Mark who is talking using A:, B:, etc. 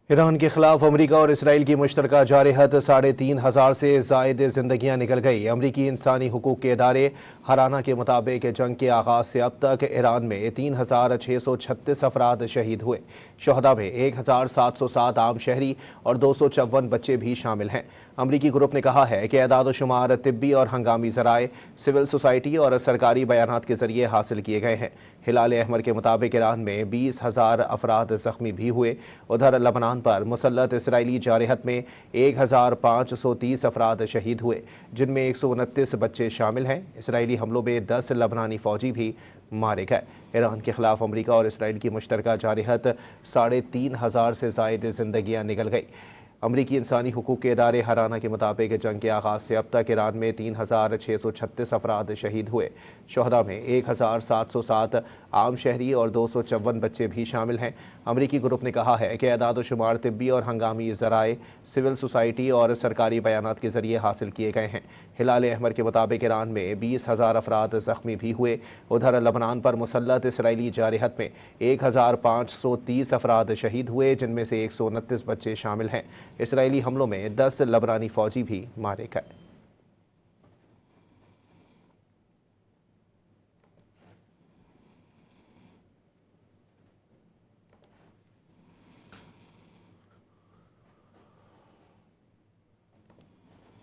A: ایران کے خلاف امریکہ اور اسرائیل کی مشترکہ جارحیت 3,500 سے زائد زندگیاں نکل گئی۔ امریکی انسانی حقوق کے ادارے ہرانہ کے مطابق جنگ کے آغاز سے اب تک ایران میں 3,636 افراد شہید ہوئے۔ شہداء میں 1,707 عام شہری اور 254 بچے بھی شامل ہیں۔ امریکی گروپ نے کہا ہے کہ اعداد و شمار طبی اور ہنگامی ذرائع، سول سوسائٹی اور سرکاری بیانات کے ذریعے حاصل کیے گئے ہیں۔ ہلال احمر کے مطابق ایران میں 20,000 افراد زخمی بھی ہوئے۔ ادھر لبنان پر مسلط اسرائیلی جارحیت میں 1,530 افراد شہید ہوئے، جن میں 129 بچے شامل ہیں۔ اسرائیلی حملوں میں 10 لبنانی فوجی بھی مارے گئے۔ ایران کے خلاف امریکہ اور اسرائیل کی مشترکہ جارحیت 3,500 سے زائد زندگیاں نکل گئی۔ امریکی انسانی حقوق کے ادارے ہرانہ کے مطابق جنگ کے آغاز سے اب تک ایران میں 3,636 افراد شہید ہوئے۔ شہداء میں 1,707 عام شہری اور 254 بچے بھی شامل ہیں۔ امریکی گروپ نے کہا ہے کہ اعداد و شمار طبی اور ہنگامی ذرائع، سول سوسائٹی اور سرکاری بیانات کے ذریعے حاصل کیے گئے ہیں۔ ہلال احمر کے مطابق ایران میں 20,000 افراد زخمی بھی ہوئے۔ ادھر لبنان پر مسلط اسرائیلی جارحیت میں 1,530 افراد شہید ہوئے، جن میں سے 129 بچے شامل ہیں۔ اسرائیلی حملوں میں 10 لبنانی فوجی بھی مارے گئے۔